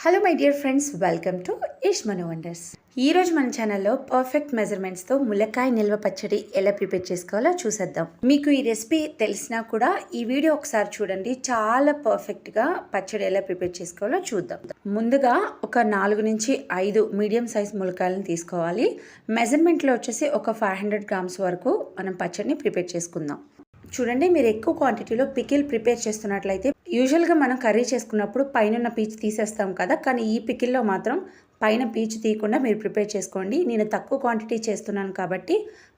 Hello my dear friends, welcome to ఇష్ మను wonders. ఈరోజు మన ఛానల్లో పర్ఫెక్ట్ మెజర్మెంట్స్తో ములక్కాయ నిల్వ పచ్చడి ఎలా ప్రిపేర్ చేసుకోవాలో చూసేద్దాం. మీకు ఈ రెసిపీ తెలిసినా కూడా ఈ వీడియో ఒకసారి చూడండి, చాలా పర్ఫెక్ట్గా పచ్చడి ఎలా ప్రిపేర్ చేసుకోవాలో చూద్దాం. ముందుగా ఒక 4 నుంచి 5 మీడియం సైజ్ ములక్కాయలను తీసుకోవాలి. మెజర్మెంట్లో వచ్చేసి ఒక 500 గ్రామ్స్ వరకు మనం పచ్చడిని ప్రిపేర్ చేసుకుందాం. చూడండి, మీరు ఎక్కువ క్వాంటిటీలో పికిల్ ప్రిపేర్ చేస్తున్నట్లయితే యూజువల్గా మనం కర్రీ చేసుకున్నప్పుడు పైన పీచు తీసేస్తాం కదా, కానీ ఈ పికిల్లో మాత్రం పైన పీచు తీయకుండా మీరు ప్రిపేర్ చేసుకోండి. నేను తక్కువ క్వాంటిటీ చేస్తున్నాను కాబట్టి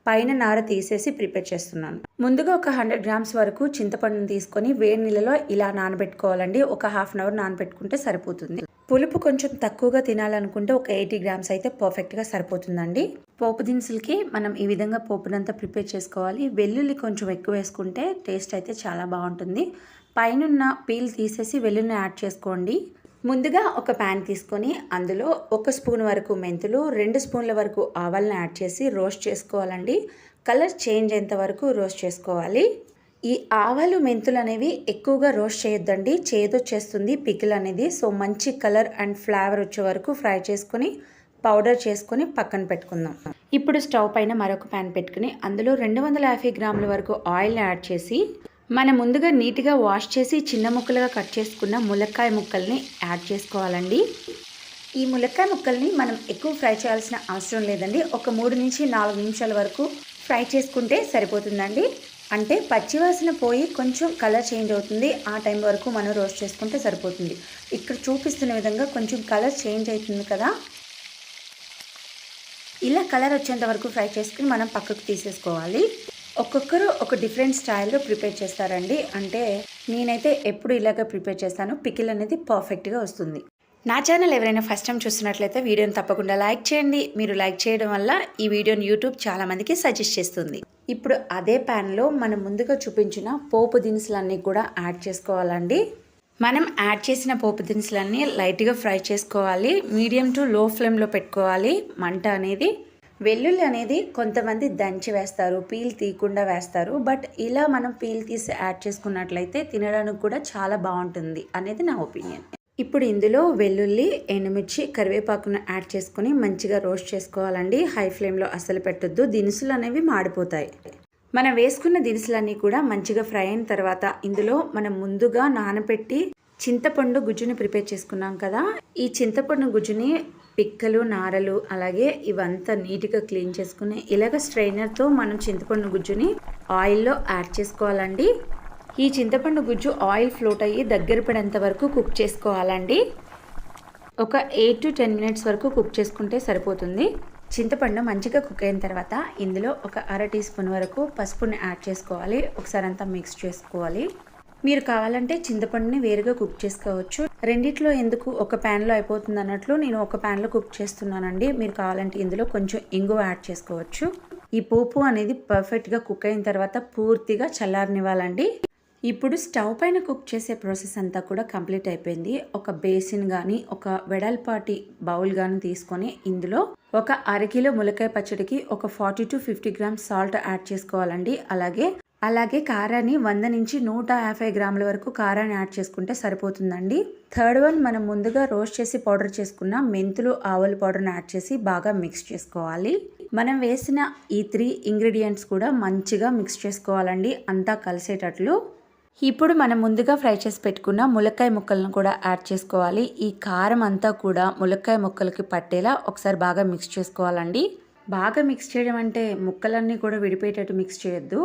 పైన నార తీసేసి ప్రిపేర్ చేస్తున్నాను. ముందుగా ఒక 100 గ్రామ్స్ వరకు చింతపండుని తీసుకొని వేడి నీళ్ళలో ఇలా నానబెట్టుకోవాలండి. ఒక హాఫ్ అన్ అవర్ నానబెట్టుకుంటే సరిపోతుంది. పులుపు కొంచెం తక్కువగా తినాలనుకుంటే ఒక 80 గ్రామ్స్ అయితే పర్ఫెక్ట్గా సరిపోతుందండి. పోపు దినుసులకి మనం ఈ విధంగా పోపునంతా ప్రిపేర్ చేసుకోవాలి. వెల్లుల్లి కొంచెం ఎక్కువ వేసుకుంటే టేస్ట్ అయితే చాలా బాగుంటుంది. పైన పీల్ తీసేసి వెల్లుల్లిని యాడ్ చేసుకోండి. ముందుగా ఒక ప్యాన్ తీసుకొని అందులో 1 స్పూన్ వరకు మెంతులు, 2 స్పూన్ల వరకు ఆవాలను యాడ్ చేసి రోస్ట్ చేసుకోవాలండి. కలర్ చేంజ్ అయ్యేంత వరకు రోస్ట్ చేసుకోవాలి. ఈ ఆవాలు మెంతులు అనేవి ఎక్కువగా రోస్ట్ చేయొద్దండి, చేదొచ్చేస్తుంది పికిల్ అనేది. సో మంచి కలర్ అండ్ ఫ్లేవర్ వచ్చే వరకు ఫ్రై చేసుకొని పౌడర్ చేసుకొని పక్కన పెట్టుకుందాం. ఇప్పుడు స్టవ్ పైన మరొక ప్యాన్ పెట్టుకుని అందులో 250 గ్రాముల వరకు ఆయిల్ యాడ్ చేసి మనం ముందుగా నీట్గా వాష్ చేసి చిన్న ముక్కలుగా కట్ చేసుకున్న ములక్కాయ ముక్కల్ని యాడ్ చేసుకోవాలండి. ఈ ములక్కాయ ముక్కల్ని మనం ఎక్కువ ఫ్రై చేయాల్సిన అవసరం లేదండి. ఒక 3 నుంచి 4 నిమిషాల వరకు ఫ్రై చేసుకుంటే సరిపోతుందండి. అంటే పచ్చివాసన పోయి కొంచెం కలర్ చేంజ్ అవుతుంది, ఆ టైం వరకు మనం రోస్ట్ చేసుకుంటే సరిపోతుంది. ఇక్కడ చూపిస్తున్న విధంగా కొంచెం కలర్ చేంజ్ అవుతుంది కదా, ఇలా కలర్ వచ్చేంత వరకు ఫ్రై చేసుకుని మనం పక్కకు తీసేసుకోవాలి. ఒక్కొక్కరు ఒక డిఫరెంట్ స్టైల్లో ప్రిపేర్ చేస్తారండి. అంటే నేనైతే ఎప్పుడు ఇలాగ ప్రిపేర్ చేస్తాను, పికిల్ అనేది పర్ఫెక్ట్గా వస్తుంది. నా ఛానల్ ఎవరైనా ఫస్ట్ టైం చూస్తున్నట్లయితే వీడియోని తప్పకుండా లైక్ చేయండి. మీరు లైక్ చేయడం వల్ల ఈ వీడియోని యూట్యూబ్ చాలామందికి సజెస్ట్ చేస్తుంది. ఇప్పుడు అదే ప్యాన్లో మనం ముందుగా చూపించిన పోపు దినుసులన్నీ కూడా యాడ్ చేసుకోవాలండి. మనం యాడ్ చేసిన పోపు దినుసులన్నీ లైట్గా ఫ్రై చేసుకోవాలి. మీడియం టు లో ఫ్లేమ్లో పెట్టుకోవాలి మంట అనేది. వెల్లుల్లి అనేది కొంతమంది దంచి వేస్తారు, పీల్ తీయకుండా వేస్తారు. బట్ ఇలా మనం పీల్ తీసి యాడ్ చేసుకున్నట్లయితే తినడానికి కూడా చాలా బాగుంటుంది అనేది నా ఒపీనియన్. ఇప్పుడు ఇందులో వెల్లుల్లి, ఎండుమిర్చి, కరివేపాకును యాడ్ చేసుకొని మంచిగా రోస్ట్ చేసుకోవాలండి. హై ఫ్లేమ్లో అస్సలు పెట్టొద్దు, దినుసులు అనేవి మాడిపోతాయి. మనం వేసుకున్న దినుసులన్నీ కూడా మంచిగా ఫ్రై అయిన తర్వాత ఇందులో మనం ముందుగా నానబెట్టి చింతపండు గుజ్జుని ప్రిపేర్ చేసుకున్నాం కదా, ఈ చింతపండు గుజ్జుని పిక్కలు, నారలు అలాగే ఇవంతా నీట్గా క్లీన్ చేసుకుని ఇలాగ స్ట్రైనర్తో మనం చింతపండు గుజ్జుని ఆయిల్లో యాడ్ చేసుకోవాలండి. ఈ చింతపండు గుజ్జు ఆయిల్ ఫ్లోట్ అయ్యి దగ్గర పడేంత వరకు కుక్ చేసుకోవాలండి. ఒక 8 to 10 మినిట్స్ వరకు కుక్ చేసుకుంటే సరిపోతుంది. చింతపండు మంచిగా కుక్ అయిన తర్వాత ఇందులో ఒక 1/2 టీ స్పూన్ వరకు పసుపుని యాడ్ చేసుకోవాలి. ఒకసారి అంతా మిక్స్ చేసుకోవాలి. మీరు కావాలంటే చింతపండుని వేరుగా కుక్ చేసుకోవచ్చు. రెండిట్లో ఎందుకు ఒక ప్యాన్లో అయిపోతుంది అన్నట్లు నేను ఒక ప్యాన్లో కుక్ చేస్తున్నానండి. మీరు కావాలంటే ఇందులో కొంచెం ఇంగువ యాడ్ చేసుకోవచ్చు. ఈ పోపు అనేది పర్ఫెక్ట్గా కుక్ అయిన తర్వాత పూర్తిగా చల్లారనివ్వాలండి. ఇప్పుడు స్టవ్ పైన కుక్ చేసే ప్రాసెస్ అంతా కూడా కంప్లీట్ అయిపోయింది. ఒక బేసిన్ కానీ ఒక వెడల్పాటి బౌల్ కానీ తీసుకొని ఇందులో ఒక 1/2 కిలో ములక్కాయ పచ్చడికి ఒక 40 to 50 గ్రామ్స్ సాల్ట్ యాడ్ చేసుకోవాలండి. అలాగే కారాన్ని 100 నుంచి 150 గ్రాముల వరకు కారాన్ని యాడ్ చేసుకుంటే సరిపోతుందండి. థర్డ్ వన్, మనం ముందుగా రోస్ట్ చేసి పౌడర్ చేసుకున్న మెంతులు, ఆవాల పౌడర్ని యాడ్ చేసి బాగా మిక్స్ చేసుకోవాలి. మనం వేసిన ఈ 3 ఇంగ్రీడియంట్స్ కూడా మంచిగా మిక్స్ చేసుకోవాలండి, అంతా కలిసేటట్లు. ఇప్పుడు మనం ముందుగా ఫ్రై చేసి పెట్టుకున్న ములక్కాయ ముక్కలను కూడా యాడ్ చేసుకోవాలి. ఈ కారం అంతా కూడా ములక్కాయ ముక్కలకి పట్టేలా ఒకసారి బాగా మిక్స్ చేసుకోవాలండి. బాగా మిక్స్ చేయడం అంటే ముక్కలన్నీ కూడా విడిపోయేటట్టు మిక్స్ చేయొద్దు.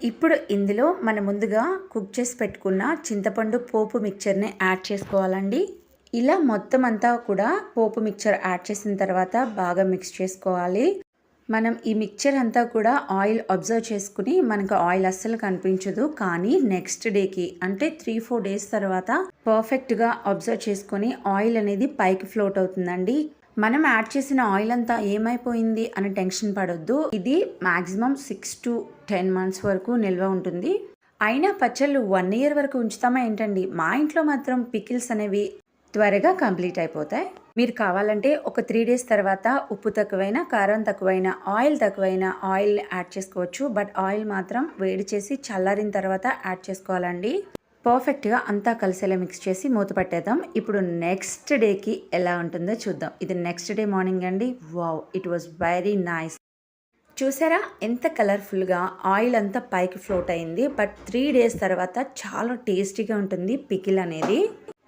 ఇప్పుడు ఇందులో మనం ముందుగా కుక్ చేసి పెట్టుకున్న చింతపండు పోపు మిక్చర్ని యాడ్ చేసుకోవాలండి. ఇలా మొత్తం అంతా కూడా పోపు మిక్చర్ యాడ్ చేసిన తర్వాత బాగా మిక్స్ చేసుకోవాలి. మనం ఈ మిక్చర్ అంతా కూడా ఆయిల్ అబ్జర్వ్ చేసుకుని మనకు ఆయిల్ అస్సలు కనిపించదు, కానీ నెక్స్ట్ డేకి అంటే 3-4 డేస్ తర్వాత పర్ఫెక్ట్గా అబ్జర్వ్ చేసుకొని ఆయిల్ అనేది పైకి ఫ్లోట్ అవుతుందండి. మనం యాడ్ చేసిన ఆయిల్ అంతా ఏమైపోయింది అని టెన్షన్ పడొద్దు. ఇది మాక్సిమం 6 to 10 months వరకు నిల్వ ఉంటుంది. అయినా పచ్చళ్ళు 1 year వరకు ఉంచుతామా ఏంటండి? మా ఇంట్లో మాత్రం పికిల్స్ అనేవి త్వరగా కంప్లీట్ అయిపోతాయి. మీరు కావాలంటే ఒక 3 days తర్వాత ఉప్పు తక్కువైనా, కారం తక్కువైనా, ఆయిల్ తక్కువైనా ఆయిల్ యాడ్ చేసుకోవచ్చు. బట్ ఆయిల్ మాత్రం వేడి చేసి చల్లారిన తర్వాత యాడ్ చేసుకోవాలండి. పర్ఫెక్ట్గా అంతా కలిసేలా మిక్స్ చేసి మూత పెట్టేద్దాం. ఇప్పుడు నెక్స్ట్ డేకి ఎలా ఉంటుందో చూద్దాం. ఇది నెక్స్ట్ డే మార్నింగ్ అండి. Wow, it was very nice. చూసారా ఎంత కలర్ఫుల్గా ఆయిల్ అంతా పైకి ఫ్లోట్ అయింది. బట్ 3 days తర్వాత చాలా టేస్టీగా ఉంటుంది పికిల్ అనేది.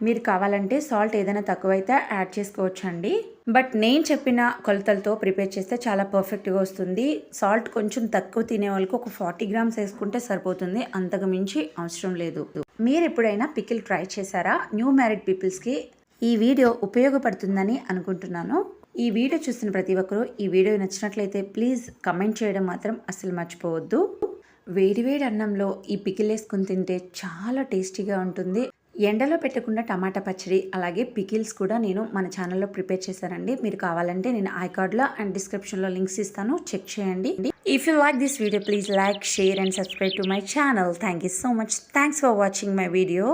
మీరు కావాలంటే సాల్ట్ ఏదైనా తక్కువైతే యాడ్ చేసుకోవచ్చండి. బట్ నేను చెప్పిన కొలతలతో ప్రిపేర్ చేస్తే చాలా పర్ఫెక్ట్గా వస్తుంది. సాల్ట్ కొంచెం తక్కువ తినే వాళ్ళకి ఒక 40 grams వేసుకుంటే సరిపోతుంది, అంతకు మించి అవసరం లేదు. మీరు ఎప్పుడైనా పికిల్ ట్రై చేశారా? న్యూ మ్యారీడ్ పీపుల్స్కి ఈ వీడియో ఉపయోగపడుతుందని అనుకుంటున్నాను. ఈ వీడియో చూస్తున్న ప్రతి ఒక్కరూ ఈ వీడియో నచ్చినట్లయితే ప్లీజ్ కమెంట్ చేయడం మాత్రం అస్సలు మర్చిపోవద్దు. వేడివేడి అన్నంలో ఈ పికిల్ వేసుకుని తింటే చాలా టేస్టీగా ఉంటుంది. ఎండలో పెట్టకుండా టమాటా పచ్చడి అలాగే పికిల్స్ కూడా నేను మన ఛానల్లో ప్రిపేర్ చేశానండి. మీరు కావాలంటే నేను ఐకార్డ్లో అండ్ డిస్క్రిప్షన్లో లింక్స్ ఇస్తాను, చెక్ చేయండి. If you like this video please like, share and subscribe to my channel. Thank you so much. Thanks for watching my video.